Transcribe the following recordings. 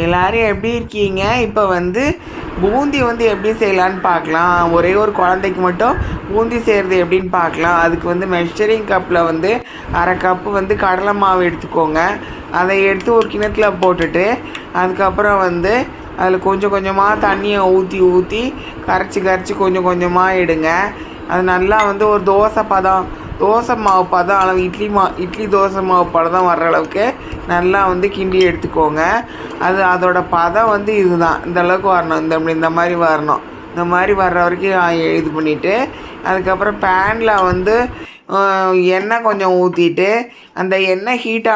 எல்லாரும் எப்படி இருக்கீங்க? இப்போ வந்து பூந்தி வந்து எப்படி செய்யலான்னு பார்க்கலாம். ஒரே ஒரு குழந்தைக்கு மட்டும் பூந்தி செய்கிறது எப்படின்னு பார்க்கலாம். அதுக்கு வந்து மெஷரிங் கப்பில் வந்து அரை கப்பு வந்து கடலை மாவு எடுத்துக்கோங்க. அதை எடுத்து ஒரு கிணத்துல போட்டுட்டு அதுக்கப்புறம் வந்து அதில் கொஞ்சம் கொஞ்சமாக தண்ணியை ஊற்றி ஊற்றி கரைச்சி கொஞ்சம் கொஞ்சமாக எடுங்க. அது நல்லா வந்து ஒரு தோசை மாவு பதம் அளவு இட்லி தோசை மாவு பதம் வர்ற அளவுக்கு நல்லா வந்து கிண்டி எடுத்துக்கோங்க. அதோட பதம் வந்து இதுதான், இந்த அளவுக்கு வரணும், இந்த மாதிரி வரணும். இந்த மாதிரி வர்ற வரைக்கும் இது பண்ணிவிட்டு அதுக்கப்புறம் பேனில் வந்து எண்ணெய் கொஞ்சம் ஊற்றிட்டு அந்த எண்ணெய் ஹீட்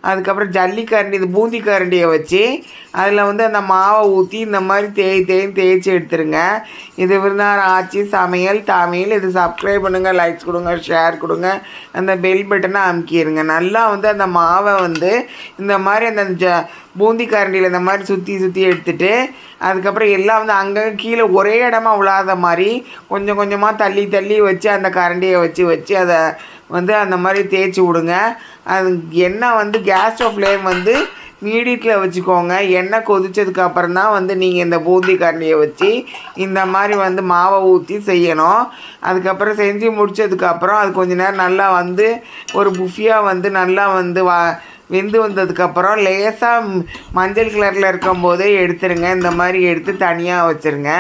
அதுக்கப்புறம் ஜல்லிக்கரண்டி, இது பூந்தி கரண்டியை வச்சு அதில் வந்து அந்த மாவை ஊற்றி இந்த மாதிரி தேய்ச்சி எடுத்துருங்க. இது விருந்தார் ஆட்சி சமையல் தமிழ். இது சப்ஸ்கிரைப் பண்ணுங்கள், லைக்ஸ் கொடுங்க, ஷேர் கொடுங்க, அந்த பெல் பட்டனை அமுக்கிடுங்க. நல்லா வந்து அந்த மாவை வந்து இந்த மாதிரி அந்த பூந்தி கரண்டியில் இந்த மாதிரி சுற்றி எடுத்துகிட்டு அதுக்கப்புறம் எல்லாம் வந்து அங்கங்கே கீழே ஒரே இடமா விழாத மாதிரி கொஞ்சம் கொஞ்சமாக தள்ளி வச்சு அந்த கரண்டியை வச்சு அதை வந்து அந்த மாதிரி தேய்ச்சி விடுங்க. அது எண்ணெய் வந்து கேஸ் ஸ்டவ் ஃப்ளேம் வந்து மீடியத்தில் வச்சுக்கோங்க. எண்ணெய் கொதித்ததுக்கப்புறம் தான் வந்து நீங்கள் இந்த பூந்தி கரண்டியை வச்சு இந்த மாதிரி வந்து மாவை ஊற்றி செய்யணும். அதுக்கப்புறம் செஞ்சு முடித்ததுக்கப்புறம் அது கொஞ்சம் நேரம் நல்லா வந்து ஒரு புஃபியாக வந்து நல்லா வந்து வெந்து வந்ததுக்கப்புறம் லேசாக மஞ்சள் கலரில் இருக்கும்போதே எடுத்துருங்க. இந்த மாதிரி எடுத்து தனியாக வச்சுருங்க.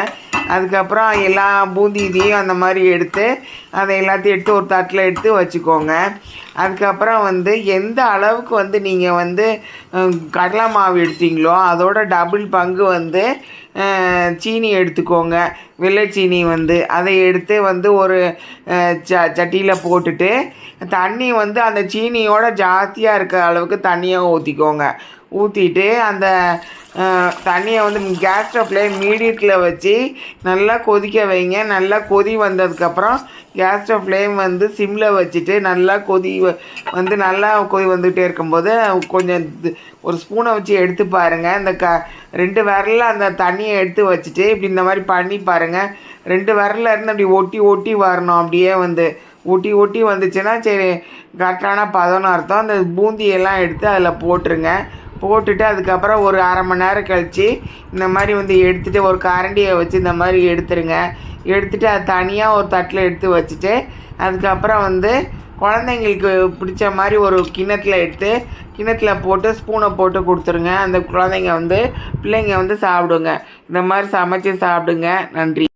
அதுக்கப்புறம் எல்லா பூந்தி இதையும் அந்த மாதிரி எடுத்து அதை எல்லாத்தையும் எடுத்து ஒரு தட்டில் எடுத்து வச்சுக்கோங்க. அதுக்கப்புறம் வந்து எந்த அளவுக்கு வந்து நீங்கள் வந்து கடலை மாவு எடுத்தீங்களோ அதோட டபுள் பங்கு வந்து சீனி எடுத்துக்கோங்க. வெள்ளை சீனி வந்து அதை எடுத்து வந்து ஒரு சட்டியில் போட்டுட்டு தண்ணி வந்து அந்த சீனியோட ஜாஸ்தியாக இருக்கிற அளவுக்கு தண்ணியை ஊற்றிட்டு அந்த தண்ணியை வந்து கேஸ் ஸ்டவ்ல மீடியத்தில் வச்சு நல்லா கொதிக்க வைங்க. நல்லா கொதி வந்ததுக்கப்புறம் கேஸ் ஸ்டவ் ஃப்ளேம் வந்து சிம்மில் வச்சுட்டு நல்லா கொதி வந்துகிட்டே இருக்கும்போது கொஞ்சம் ஒரு ஸ்பூனை வச்சு எடுத்து பாருங்கள். இந்த 2 விரலில் அந்த தண்ணியை எடுத்து வச்சுட்டு இப்படி இந்த மாதிரி பண்ணி பாருங்கள். 2 விரலில் இருந்து அப்படி ஒட்டி வரணும். அப்படியே வந்து ஒட்டி வந்துச்சுன்னா சரி கரெக்டான பதம்னு அர்த்தம். அந்த பூந்தியெல்லாம் எடுத்து அதில் போட்டுட்டு அதுக்கப்புறம் ஒரு அரை மணி நேரம் கழித்து இந்த மாதிரி வந்து எடுத்துகிட்டு ஒரு கரண்டியை வச்சு இந்த மாதிரி எடுத்துகிட்டு அது தனியாக ஒரு தட்டில் எடுத்து வச்சுட்டு அதுக்கப்புறம் வந்து குழந்தைங்களுக்கு பிடிச்ச மாதிரி ஒரு கிண்ணத்தில் போட்டு ஸ்பூனை போட்டு கொடுத்துருங்க. அந்த பிள்ளைங்க வந்து சாப்பிடுங்க. இந்த மாதிரி சமைச்சு சாப்பிடுங்க. நன்றி.